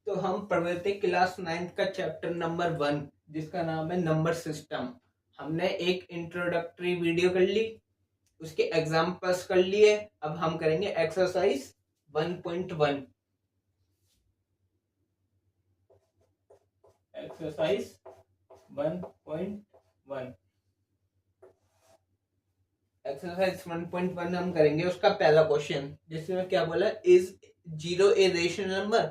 तो हम पढ़ रहे थे क्लास 9th का चैप्टर नंबर 1 जिसका नाम है नंबर सिस्टम। हमने एक इंट्रोडक्टरी वीडियो कर ली, उसके एग्जाम्पल्स कर लिए। अब हम करेंगे एक्सरसाइज 1.1। एक्सरसाइज 1.1 एक्सरसाइज 1.1 हम करेंगे। उसका पहला क्वेश्चन जिसमें क्या बोला, is 0 a rational number?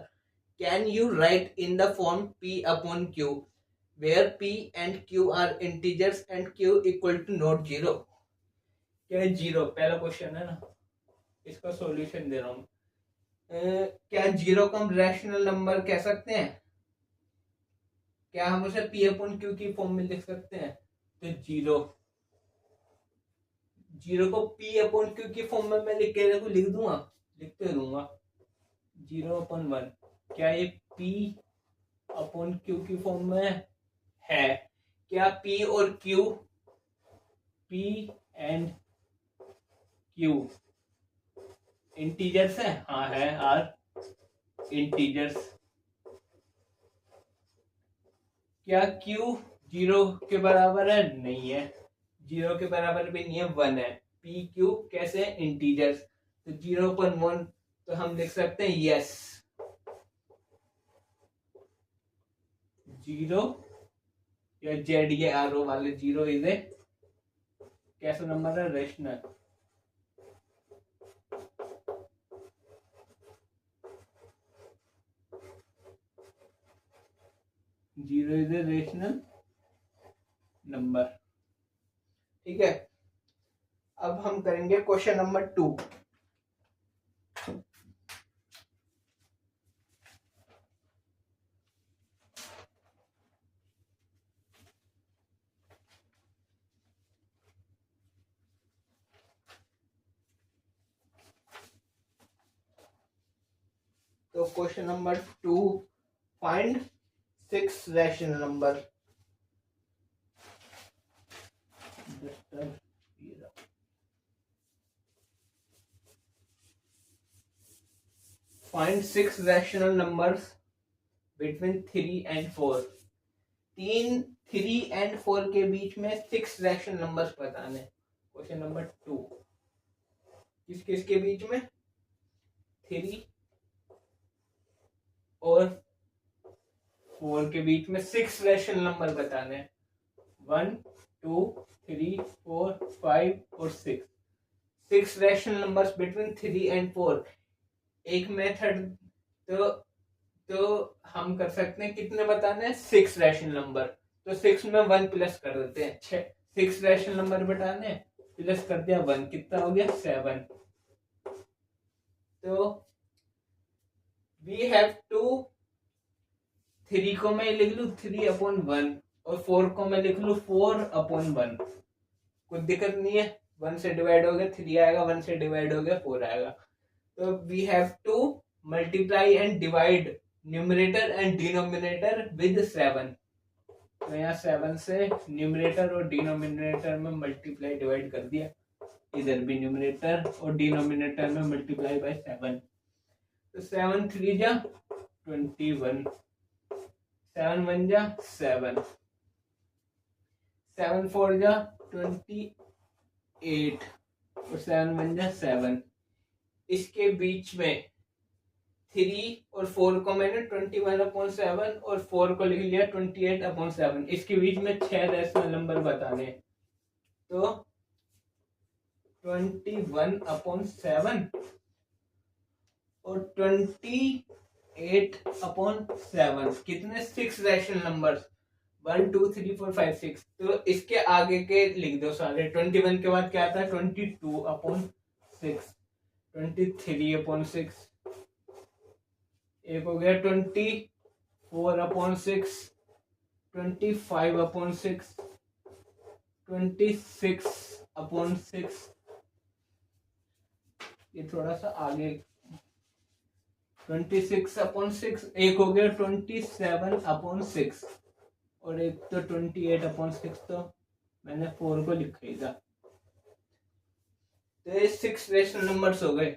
Can you right in the form p upon q where p and q are integers and q equal to not 0? क्या है जीरो? पहला क्वेश्चन है ना, इसका सॉल्यूशन दे रहा हूँ। क्या जीरो को हम रैशनल नंबर कह सकते हैं? क्या हम उसे p अपॉन q की फॉर्म में लिख सकते हैं? तो जीरो को p अपॉन q की फॉर्म में मैं लिख दूंगा, लिखते दूंगा 0/1। क्या ये p अपॉन q की फॉर्म में है? क्या p और q, p and q integers है? हाँ है, आर इंटीजर्स। क्या q 0 के बराबर है? नहीं है, 0 के बराबर भी नहीं है, 1 है। p q कैसे? इंटीजर्स। तो 0/1 तो हम लिख सकते हैं यस 0 या जेड, ये आरो वाले 0 इज ए कैसा नंबर है? Rational. Zero is a rational number. ठीक है, अब हम करेंगे क्वेश्चन नंबर 2। तो question number 2, find 6 rational number. Find 6 rational numbers between 3 and 4। 3 and 4 के बीच में 6 रैशनल नंबर्स बताने। क्वेश्चन नंबर 2, किस किस के बीच में? 3 और 4 के बीच में 6 रैशनल नंबर बताने। 1 2 3 4 5 और 6 6 रैशनल नंबर्स बिटवीन 3 and 4। एक मेथड तो हम कर सकते हैं, कितने बताने हैं? 6 रैशनल नंबर। तो 6 में 1 प्लस कर देते हैं। 6 रैशनल नंबर बताने, प्लस कर दिया 1, कितना हो गया? 7। तो वी हैव टू, 3 को मैं लिख लू 3/1 और 4 को मैं लिख लू 4/1। कुछ दिक्कत नहीं है, 1 से डिवाइड हो गया 3 आएगा, 1 से डिवाइड हो गया 4 आएगा। तो we have to multiply and divide numerator and denominator with 7। तो यहाँ 7 से न्यूमरेटर और डिनोमिनेटर में मल्टीप्लाई डिवाइड कर दिया, इधर भी न्यूमरेटर और डिनोमिनेटर में मल्टीप्लाई बाय 7। तो 7 3 जा 21, 7 1 जा 7, 7 4 जा 28 और 7 1 जा 7। इसके बीच में 3 और 4 को मैंने 21/7 और 4 को लिख लिया 28/7। इसके बीच में 6 रैशनल नंबर बताने। तो 21/7 और 28/7 कितने? 6 रैशनल नंबर, 1 2 3 4 5 6। तो इसके आगे के लिख दो सारे। 21 के बाद क्या आता है? 22/6, 23/6, एक हो गया 24/6, 25/6, 26/6। ये थोड़ा सा आगे 26/6, एक हो गया 27/6 और एक तो 28/6। तो मैंने 4 को लिखा ही था। तो ये 6 रेशनल नंबर्स हो गए।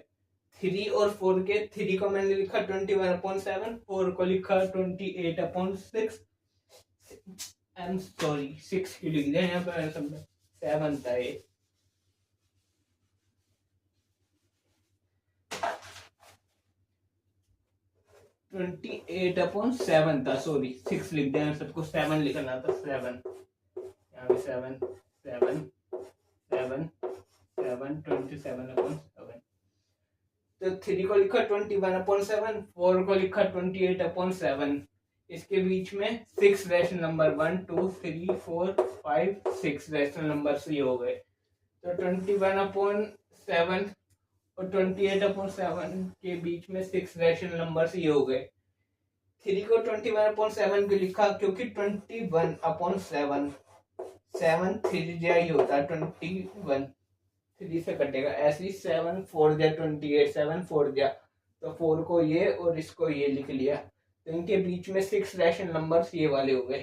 3 और 4 के 3 को मैंने लिखा 21/7, 4 को लिखा 28/6। आई एम सॉरी 6 क्यों लिख दिया यहाँ पे, मैंने सब 7 था ये। ट्वेंटी 28/7 था, सॉरी 6 लिख दिया, सबको 7 लिखना था। 7 यहाँ पे 7 7 7 7 27/7। तो 3 को लिखा 21/7, 4 को लिखा 28/7। इसके बीच में 6 रैशनल नंबर 1 2 3 4 5 6 रैशनल नंबर से हो गए। तो 21/7 और 28/7 के बीच में 6 रैशनल नंबर से हो गए। 3 को 21/7 क्यों लिखा, क्योंकि 21/7 7 3 ही होता है, 21 3 से कटेगा। ऐसे ही 7 4 जा 28, 7 4 जा, तो 4 को ये और इसको ये लिख लिया। तो इनके बीच में 6 रैशनल नंबर्स ये वाले हो गए।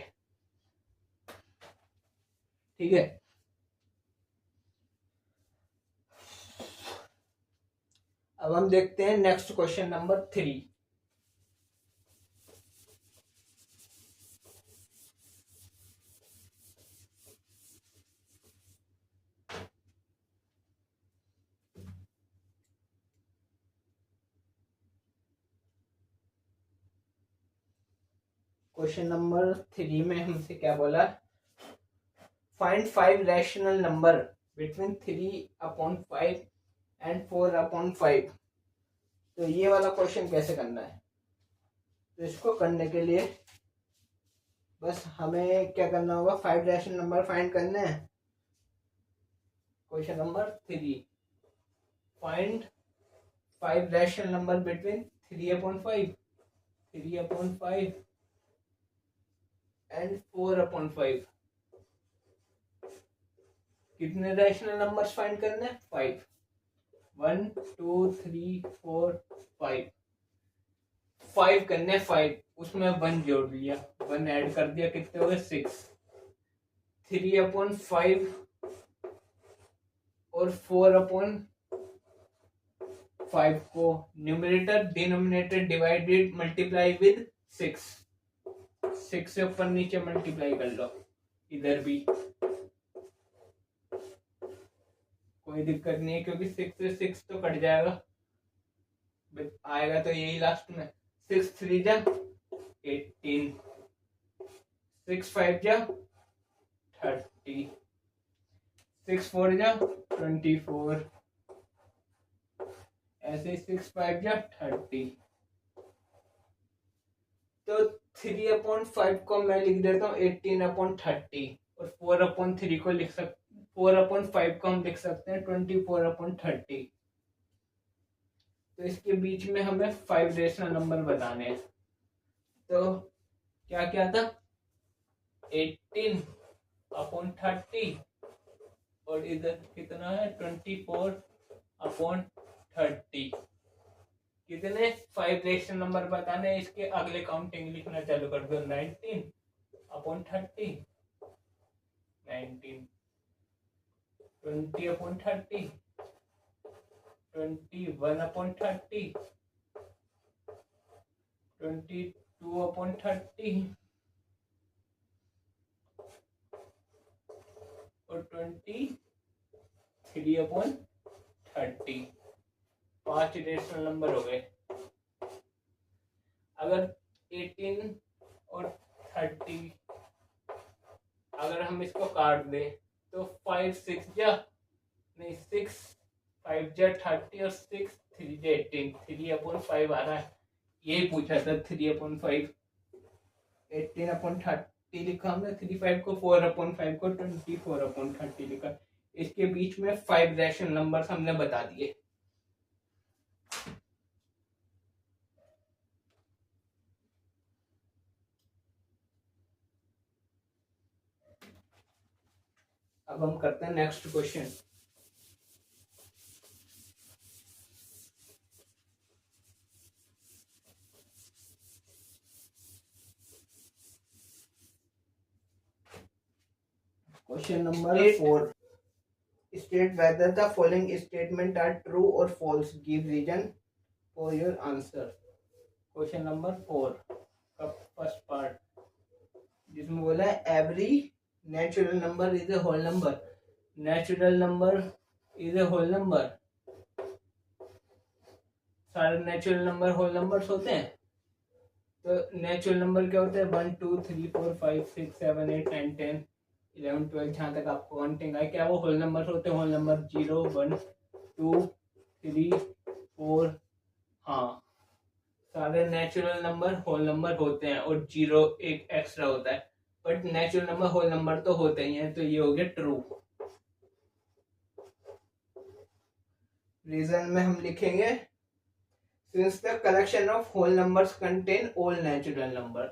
ठीक है, अब हम देखते हैं next question number 3। Question number 3 में हमसे क्या बोला, find 5 rational number between 3/5 and 4/5। तो ये वाला क्वेश्चन कैसे करना है, तो इसको करने के लिए बस हमें क्या करना होगा, 5 रैशनल नंबर फाइंड करने हैं। Question number 3, find 5 rational number between 3/5 and 4/5। कितने रैशनल नंबर्स फाइंड करने हैं, 5। 1 2 3 4 5 5 करने 5, उसमें 1 जोड़ लिया, 1 ऐड कर दिया, कितने हो गए 6। 3/5 और 4/5 को numerator denominator divided multiply with 6। 6 से ऊपर नीचे मल्टीप्लाई कर लो, इधर भी कोई दिक्कत नहीं है, क्योंकि 6 से 6 तो कट जाएगा, आएगा तो यही लास्ट में। 6 3 जा 18, 6 5 जा 30, 6 4 जा 24, ऐसे 6 5 जा 30। तो 3/5 को मैं लिख देता हूँ 18/30 और 4/3 को लिख सकते, 4/5 को हम लिख सकते हैं 24/30। तो इसके बीच में हमें 5 रेशनल नंबर बताने हैं। तो क्या क्या था, 18/30 और इधर कितना है 24/30। कितने 5 रेशनल नंबर बताने, इसके अगले काउंटिंग लिखना चालू कर दो। 19/30, 19, 20/30, 21/30, 22/30 और 23/30। 5 रेशनल नंबर हो गए। अगर 18 और 30 अगर हम इसको काट दे तो 5 6 जा नहीं 6 5 जा 30 और 6 3 जा 18, 3/5 आ रहा है, यही पूछा था 3/5। 18/30 लिखा हमने, 3/5 को 4/5 को 24/30 लिखा। इसके बीच में 5 रैशनल नंबर्स हमने बता दिए। अब हम करते हैं next question. Question number 4, state whether the following statement are true or false, give reason for your answer. Question number 4 का फर्स्ट पार्ट, जिसमें बोला है every natural number is a whole number. Natural number is a whole number, सारे natural number whole numbers होते हैं। तो natural number क्या होते हैं? 1 2 3 4 5 6 7 8 9 10 11 12, जहाँ तक आपको काउंटिंग आए, क्या वो होल नंबर होते हैं? होल नंबर 0 1 2 3 4, हाँ सारे नेचुरल नंबर होल नंबर होते हैं और 0 एक एक्स्ट्रा होता है, but natural number whole number तो होते ही हैं। तो ये हो गया ट्रू। रीजन में हम लिखेंगे since the collection of whole numbers contain all natural number,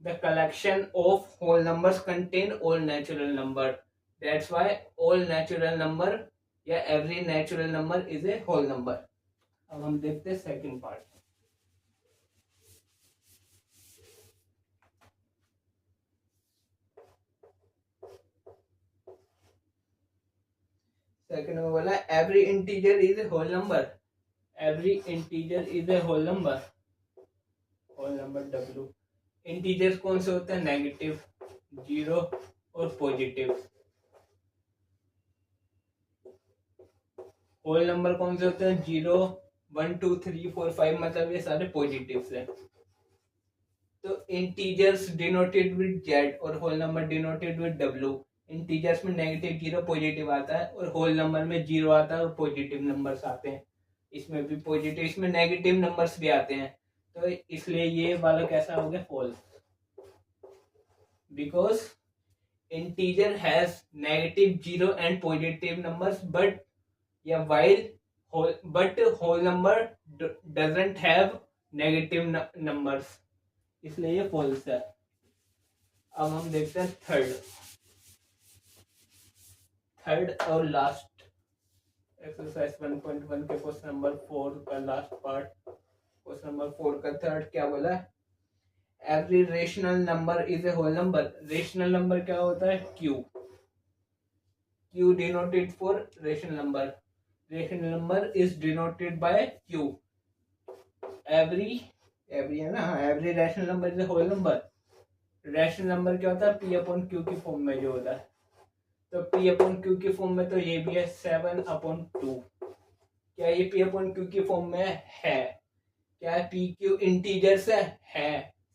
the collection of whole numbers contain all natural number, that's why all natural number या every natural number is a whole number। अब हम देखते हैं second part. Second में बोला every integer is a whole number. Every integer is a whole number, whole number W। Integers कौन से होते हैं? नेगेटिव, 0 और पॉजिटिव। होल नंबर कौन से होते हैं? 0 1 2 3 4 5, मतलब ये सारे पॉजिटिव्स हैं। तो इंटीजर्स डिनोटेड विद Z और whole number denoted with W। Integers में नेगेटिव 0 पॉजिटिव आता है और होल नंबर में 0 आता है और पॉजिटिव नंबर्स आते हैं। इसमें भी पॉजिटिव, इसमें नेगेटिव नंबर्स भी आते हैं। तो इसलिए ये वाला कैसा हो गया? False, because integer has negative 0 and positive numbers but या while but whole number doesn't have negative numbers, इसलिए ये फॉल्स है। अब हम देखते हैं थर्ड और लास्ट एक्सरसाइज 1.1 के क्वेश्चन नंबर 4 का लास्ट पार्ट। क्वेश्चन नंबर 4 का थर्ड क्या बोला? Every rational number is a whole number. Rational number क्या होता है? Q। Q denoted for rational number. Rational number is denoted by Q। Every है ना, every rational number is a whole number. Rational number क्या होता है? P/Q की form में जो होता है। तो P/Q की फॉर्म में तो ये भी है 7/2। क्या ये P/Q की फॉर्म में है? क्या PQ इंटीजर्स है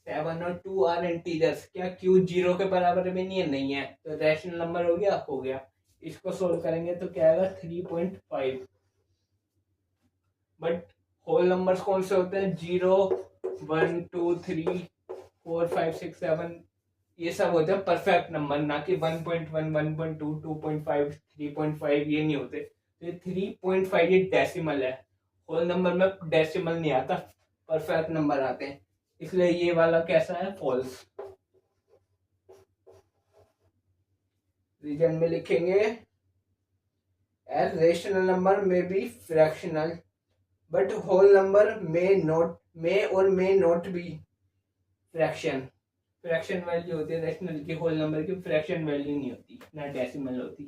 7 और 2 आर इंटीजर्स। क्या Q 0 के बराबर में नहीं है? नहीं है। तो रैशनल नंबर हो गया। इसको सोल्व करेंगे तो क्या आएगा? 3.5। बट होल नंबर्स कौन से होते हैं? 0 1 2 3 4 5 6 7, ये सब होते हैं परफेक्ट नंबर, ना कि 1.1 1.2 2.5 3.5, ये नहीं होते। तो ये 3.5 ये डेसिमल है। होल नंबर में डेसिमल नहीं आता, परफेक्ट नंबर आते हैं, इसलिए ये वाला कैसा है? फॉल्स। रीजन में लिखेंगे एज रेशनल नंबर में be fractional but whole number may not be fraction. Fraction value होती है रेशनल की, होल नंबर की फ्रैक्शन वैल्यू नहीं होती, ना डेसिमल होती।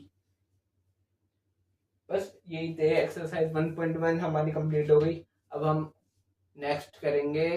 बस यही थे, एक्सरसाइज 1.1 हमारी कंप्लीट हो गई। अब हम नेक्स्ट करेंगे